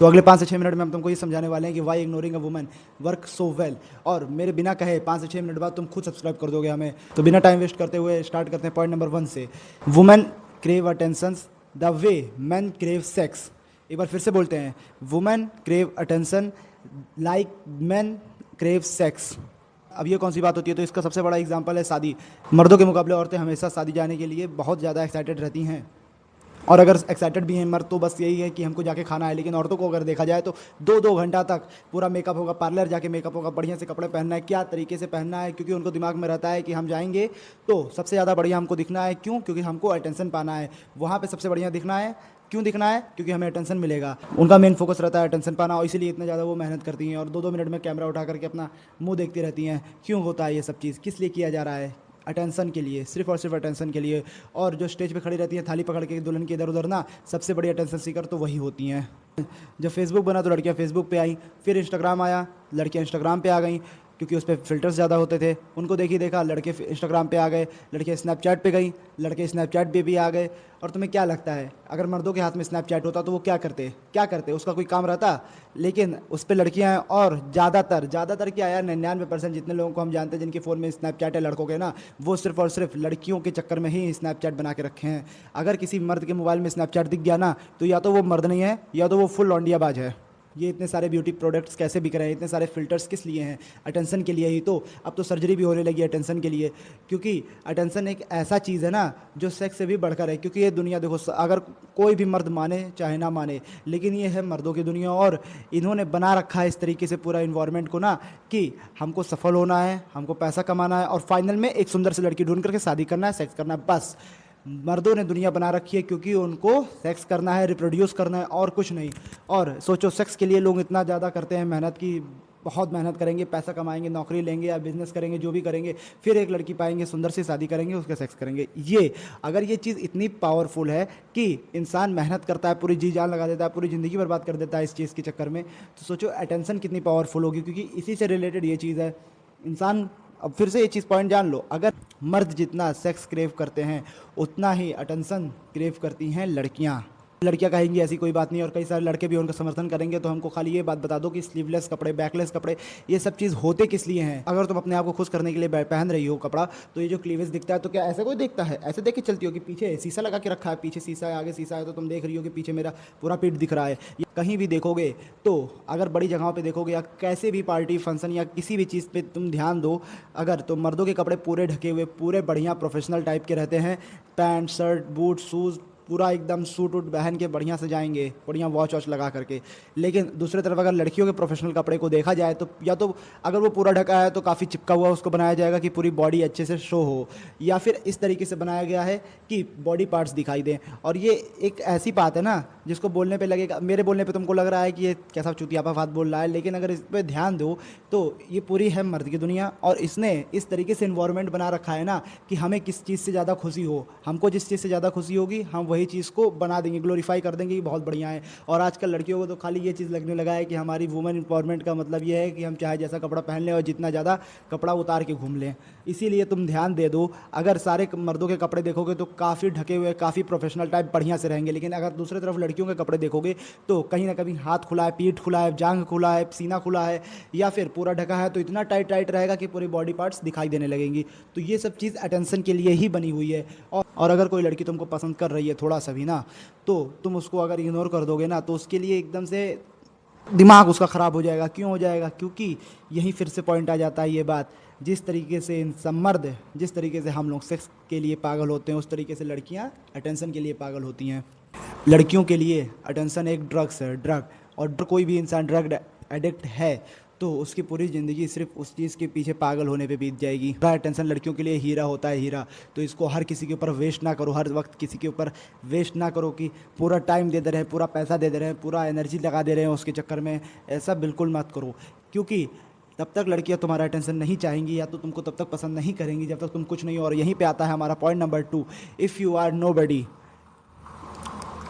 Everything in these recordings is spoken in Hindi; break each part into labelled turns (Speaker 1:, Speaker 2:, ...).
Speaker 1: तो अगले 5 से 6 मिनट में हम तुमको ये समझाने वाले हैं कि why ignoring a woman work so well. और मेरे बिना कहे 5 से 6 मिनट बाद तुम खुद सब्सक्राइब कर दोगे हमें। तो बिना टाइम वेस्ट करते हुए स्टार्ट करते हैं पॉइंट नंबर 1 से। Women crave attention the way man crave sex. एक बार फिर से बोलते हैं, women crave attention like man crave sex. अब ये कौन सी बात होती है? तो इसका सबसे बड़ा एग्जांपल है शादी। मर्दों के मुकाबले औरतें हमेशा शादी जाने के लिए बहुत ज़्यादा एक्साइटेड रहती हैं। और अगर एक्साइटेड भी हैं मर्द तो बस यही है कि हमको जाके खाना है। लेकिन औरतों को अगर देखा जाए तो 2-2 घंटा तक पूरा मेकअप होगा, पार्लर जाके मेकअप होगा, बढ़िया से कपड़े पहनना है, क्या तरीके से पहनना है, क्योंकि उनको दिमाग में रहता है कि हम जाएंगे तो सबसे ज़्यादा बढ़िया हमको दिखना है। क्यों? क्योंकि हमको अटेंशन पाना है, वहाँ पर सबसे बढ़िया दिखना है। क्यों दिखना है? क्योंकि हमें अटेंशन मिलेगा। उनका मेन फोकस रहता है अटेंशन पाना, और इसीलिए इतना ज़्यादा वो मेहनत करती हैं और 2-2 मिनट में कैमरा उठा करके अपना मुंह देखती रहती हैं। क्यों होता है ये सब चीज़? किस लिए किया जा रहा है? अटेंशन के लिए, सिर्फ और सिर्फ अटेंशन के लिए। और जो स्टेज पे खड़ी रहती हैं थाली पकड़ के दुल्हन के इधर उधर ना, सबसे बड़ी अटेंशन सीकर तो वही होती हैं। जब फेसबुक बना तो लड़कियां फेसबुक पे आई, फिर इंस्टाग्राम आया, लड़कियां इंस्टाग्राम पे आ गई, क्योंकि उस पर फिल्टर्स ज़्यादा होते थे। उनको देखी देखा लड़के इंस्टाग्राम पे आ गए, लड़कियां स्नैपचैट पे गई, लड़के स्नैपचैट पे भी आ गए। और तुम्हें क्या लगता है, अगर मर्दों के हाथ में स्नैपचैट होता तो वो क्या करते? क्या करते? उसका कोई काम रहता? लेकिन उस पर लड़कियां हैं। और ज़्यादातर क्या यार, 99% जितने लोगों को हम जानते हैं जिनके फ़ोन में स्नैपचैट है लड़कों के ना, वो सिर्फ और सिर्फ लड़कियों के चक्कर में ही स्नैपचैट बना के रखे हैं। अगर किसी मर्द के मोबाइल में स्नैपचैट दिख गया ना, तो या तो वो मर्द नहीं है या तो वो फुल लौंडियाबाज है। ये इतने सारे ब्यूटी प्रोडक्ट्स कैसे बिक रहे हैं? इतने सारे फिल्टर्स किस लिए हैं? अटेंशन के लिए ही तो। अब तो सर्जरी भी होने लगी अटेंशन के लिए, क्योंकि अटेंशन एक ऐसा चीज़ है ना जो सेक्स से भी बढ़कर है। क्योंकि ये दुनिया देखो, अगर कोई भी मर्द माने चाहे ना माने, लेकिन ये है मर्दों की दुनिया। और इन्होंने बना रखा है इस तरीके से पूरा इन्वायरमेंट को ना, कि हमको सफल होना है, हमको पैसा कमाना है, और फाइनल में एक सुंदर सी लड़की ढूंढ करके शादी करना है, सेक्स करना है। बस मर्दों ने दुनिया बना रखी है, क्योंकि उनको सेक्स करना है, रिप्रोड्यूस करना है, और कुछ नहीं। और सोचो, सेक्स के लिए लोग इतना ज़्यादा करते हैं मेहनत की, बहुत मेहनत करेंगे, पैसा कमाएंगे, नौकरी लेंगे या बिजनेस करेंगे, जो भी करेंगे, फिर एक लड़की पाएंगे, सुंदर सी शादी करेंगे, उसका सेक्स करेंगे। ये अगर ये चीज़ इतनी पावरफुल है कि इंसान मेहनत करता है, पूरी जी जान लगा देता है, पूरी ज़िंदगी बर्बाद कर देता है इस चीज़ के चक्कर में, तो सोचो अटेंशन कितनी पावरफुल होगी। क्योंकि इसी से रिलेटेड ये चीज़ है। इंसान, अब फिर से ये चीज़ पॉइंट जान लो, अगर मर्द जितना सेक्स क्रेव करते हैं उतना ही अटेंशन क्रेव करती हैं लड़कियां। लड़कियां कहेंगी ऐसी कोई बात नहीं, और कई सारे लड़के भी उनका समर्थन करेंगे। तो हमको खाली ये बात बता दो कि स्लीवलेस कपड़े, बैकलेस कपड़े, ये सब चीज़ होते किस लिए हैं? अगर तुम अपने आप को खुश करने के लिए पहन रही हो कपड़ा, तो ये जो क्लीवेज दिखता है, तो क्या ऐसे कोई देखता है? ऐसे देख के चलती हो कि पीछे शीशा लगा के रखा है, पीछे शीशा है, आगे शीशा है, तो तुम देख रही हो कि पीछे मेरा पूरा पीठ दिख रहा है? कहीं भी देखोगे तो, अगर बड़ी जगहों पे देखोगे या कैसे भी पार्टी फंक्शन या किसी भी चीज़ पे तुम ध्यान दो, अगर तो मर्दों के कपड़े पूरे ढके हुए, पूरे बढ़िया प्रोफेशनल टाइप के रहते हैं। पैंट, शर्ट, बूट, शूज़, पूरा एकदम सूट वूट पहन के बढ़िया से जाएंगे, बढ़िया वॉच वॉच लगा करके। लेकिन दूसरी तरफ अगर लड़कियों के प्रोफेशनल कपड़े को देखा जाए तो, या तो अगर वो पूरा ढका है तो काफ़ी चिपका हुआ उसको बनाया जाएगा कि पूरी बॉडी अच्छे से शो हो, या फिर इस तरीके से बनाया गया है कि बॉडी पार्ट्स दिखाई दें। और ये एक ऐसी बात है ना जिसको बोलने पे लगेगा, मेरे बोलने पे तुमको लग रहा है कि ये कैसा चुतियापा बात बोल रहा है, लेकिन अगर इस पर ध्यान दो तो ये पूरी है मर्द की दुनिया। और इसने इस तरीके से इन्वायरमेंट बना रखा है ना कि हमें किस चीज़ से ज़्यादा खुशी हो, हमको जिस चीज़ से ज़्यादा खुशी होगी हम वही चीज़ को बना देंगे, ग्लोरीफाई कर देंगे कि बहुत बढ़िया है। और आजकल लड़कियों को तो खाली ये चीज़ लगने लगा है कि हमारी वुमेन एम्पावरमेंट का मतलब ये है कि हम चाहे जैसा कपड़ा पहन लें और जितना ज़्यादा कपड़ा उतार के घूम लें। इसीलिए तुम ध्यान दे दो, अगर सारे मर्दों के कपड़े देखोगे तो काफ़ी ढके हुए, काफ़ी प्रोफेशनल टाइप बढ़िया से रहेंगे। लेकिन अगर दूसरी तरफ लड़कियों के कपड़े देखोगे तो कहीं ना कहीं हाथ खुला है, पीठ खुला है, जांघ खुला है, सीना खुला है, या फिर पूरा ढका है, तो इतना टाइट टाइट रहेगा कि पूरी बॉडी पार्ट्स दिखाई देने लगेंगी। तो ये सब चीज़ अटेंशन के लिए ही बनी हुई है। और अगर कोई लड़की तुमको पसंद कर रही है थोड़ा सा भी ना, तो तुम उसको अगर इग्नोर कर दोगे ना, तो उसके लिए एकदम से दिमाग उसका ख़राब हो जाएगा। क्यों हो जाएगा? क्योंकि यहीं फिर से पॉइंट आ जाता है ये बात, जिस तरीके से इंसान मर्द, जिस तरीके से हम लोग सेक्स के लिए पागल होते हैं, उस तरीके से लड़कियां अटेंशन के लिए पागल होती हैं। लड़कियों के लिए अटेंशन एक ड्रग्स है, ड्रग। और कोई भी इंसान ड्रग एडिक्ट है तो उसकी पूरी ज़िंदगी सिर्फ उस चीज़ के पीछे पागल होने पे बीत जाएगी। अटेंशन लड़कियों के लिए हीरा होता है, हीरा। तो इसको हर किसी के ऊपर वेस्ट ना करो, हर वक्त किसी के ऊपर वेस्ट ना करो कि पूरा टाइम दे दे रहे हैं, पूरा पैसा दे दे रहे हैं, पूरा एनर्जी लगा दे रहे हैं उसके चक्कर में। ऐसा बिल्कुल मत करो, क्योंकि तब तक लड़कियां तुम्हारा अटेंशन नहीं चाहेंगी, या तो तुमको तब तक पसंद नहीं करेंगी जब तक तुम कुछ नहीं हो। और यहीं पे आता है हमारा point number 2, if you are nobody,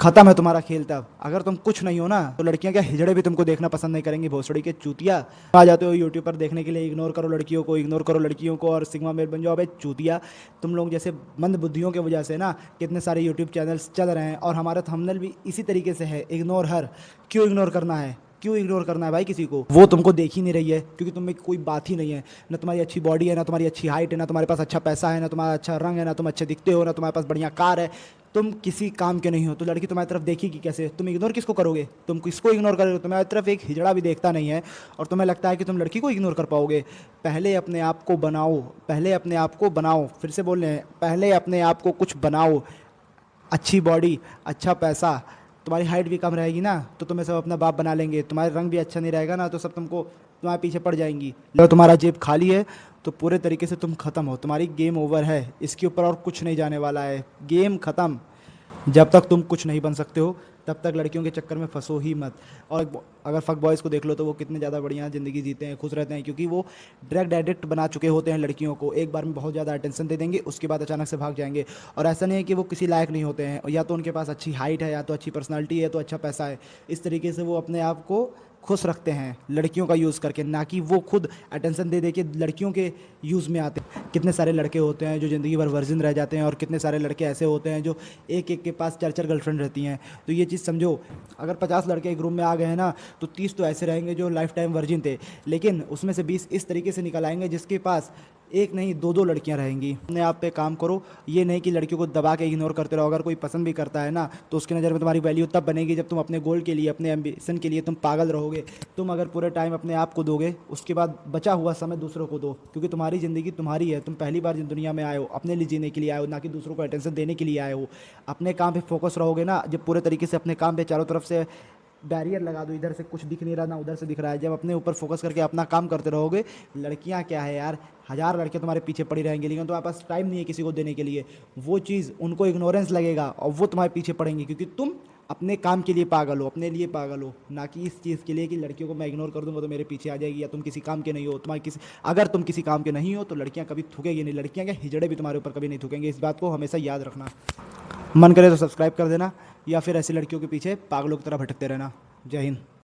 Speaker 1: खत्म है तुम्हारा खेल तब। अगर तुम कुछ नहीं हो ना तो लड़कियां क्या हिजड़े भी तुमको देखना पसंद नहीं करेंगी, भोसड़ी के चूतिया। आ जाते हो यूट्यूब पर देखने के लिए, इग्नोर करो लड़कियों को, इग्नोर करो लड़कियों को और सिग्मा मेल बन जाओ। अबे चूतिया, तुम लोग जैसे मंद बुद्धियों की वजह से ना कितने सारे यूट्यूब चैनल्स चल रहे हैं और हमारा थंबनेल भी इसी तरीके से है, इग्नोर हर। क्यों इग्नोर करना है, क्यों इग्नोर करना है भाई किसी को? वो तुमको देख ही नहीं रही है क्योंकि तुम में कोई बात ही नहीं है। ना तुम्हारी अच्छी बॉडी है, ना तुम्हारी अच्छी हाइट है, ना तुम्हारे पास अच्छा पैसा है, ना तुम्हारा अच्छा रंग है, ना तुम अच्छे दिखते हो, ना तुम्हारे पास बढ़िया कार है। तुम किसी काम के नहीं हो तो लड़की तुम्हारी तरफ देखेगी कैसे? तुम इग्नोर किसको करोगे? तुम किसको इग्नोर करोगे? तुम्हारी तरफ एक हिजड़ा भी देखता नहीं है और तुम्हें लगता है कि तुम लड़की को इग्नोर कर पाओगे। पहले अपने आप को बनाओ, पहले अपने आप को बनाओ। फिर से बोल रहे हैं, पहले अपने आप को कुछ बनाओ। अच्छी बॉडी, अच्छा पैसा, तुम्हारी हाइट भी कम रहेगी ना तो तुम्हें सब अपना बाप बना लेंगे। तुम्हारा रंग भी अच्छा नहीं रहेगा ना तो सब तुमको तुम्हारे पीछे पड़ जाएंगी। अगर तुम्हारा जेब खाली है तो पूरे तरीके से तुम खत्म हो, तुम्हारी गेम ओवर है। इसके ऊपर और कुछ नहीं जाने वाला है, गेम खत्म। जब तक तुम कुछ नहीं बन सकते हो तब तक लड़कियों के चक्कर में फंसो ही मत। और अगर फक बॉयज़ को देख लो तो वो कितने ज़्यादा बढ़िया ज़िंदगी जीते हैं, खुश रहते हैं, क्योंकि वो ड्रग एडिक्ट बना चुके होते हैं लड़कियों को। एक बार में बहुत ज़्यादा अटेंशन दे देंगे, उसके बाद अचानक से भाग जाएंगे। और ऐसा नहीं है कि वो किसी लायक नहीं होते हैं, या तो उनके पास अच्छी हाइट है, या तो अच्छी पर्सनालिटी है, तो अच्छा पैसा है। इस तरीके से वो अपने आप को खुश रखते हैं लड़कियों का यूज़ करके, ना कि वो खुद अटेंशन दे दे के लड़कियों के यूज़ में आते हैं। कितने सारे लड़के होते हैं जो ज़िंदगी भर वर्जिन रह जाते हैं और कितने सारे लड़के ऐसे होते हैं जो एक एक के पास 4-4 गर्लफ्रेंड रहती हैं। तो ये चीज़ समझो, अगर 50 लड़के एक रूम में आ गए हैं ना तो 30 तो ऐसे रहेंगे जो लाइफ टाइम वर्जिन थे, लेकिन उसमें से 20 इस तरीके से निकल आएंगे जिसके पास एक नहीं 2-2 लड़कियां रहेंगी। अपने आप पे काम करो, ये नहीं कि लड़कियों को दबा के इग्नोर करते रहो। अगर कोई पसंद भी करता है ना तो उसकी नज़र में तुम्हारी वैल्यू तब बनेगी जब तुम अपने गोल के लिए, अपने एम्बिशन के लिए तुम पागल रहोगे। तुम अगर पूरे टाइम अपने आप को दोगे, उसके बाद बचा हुआ समय दूसरों को दो, क्योंकि तुम्हारी ज़िंदगी तुम्हारी है। तुम पहली बार दुनिया में आए हो, अपने लिए जीने के लिए आए हो, ना कि दूसरों को अटेंशन देने के लिए आए हो। अपने काम पे फोकस रहोगे ना, जब पूरे तरीके से अपने काम पे चारों तरफ से बैरियर लगा दो, इधर से कुछ दिख नहीं रहा ना उधर से दिख रहा है, जब अपने ऊपर फोकस करके अपना काम करते रहोगे, लड़कियां क्या है यार, 1000 लड़के तुम्हारे पीछे पड़ी रहेंगे, लेकिन तुम्हारे पास टाइम नहीं है किसी को देने के लिए। वो चीज़ उनको इग्नोरेंस लगेगा और वो तुम्हारे पीछे पड़ेंगी, क्योंकि तुम अपने काम के लिए पागल हो, अपने लिए पागल हो, ना कि इस चीज़ के लिए कि लड़कियों को मैं इग्नोर कर दूंगा तो मेरे पीछे आ जाएगी, या तुम किसी काम के नहीं हो। तुम्हारे किसी, अगर तुम किसी काम के नहीं हो तो लड़कियां कभी थूकेगी नहीं, लड़कियां क्या हिजड़े भी तुम्हारे ऊपर कभी नहीं थूकेंगे। इस बात को हमेशा याद रखना। मन करे तो सब्सक्राइब कर देना, या फिर ऐसी लड़कियों के पीछे पागलों की तरह भटकते रहना। जय हिंद।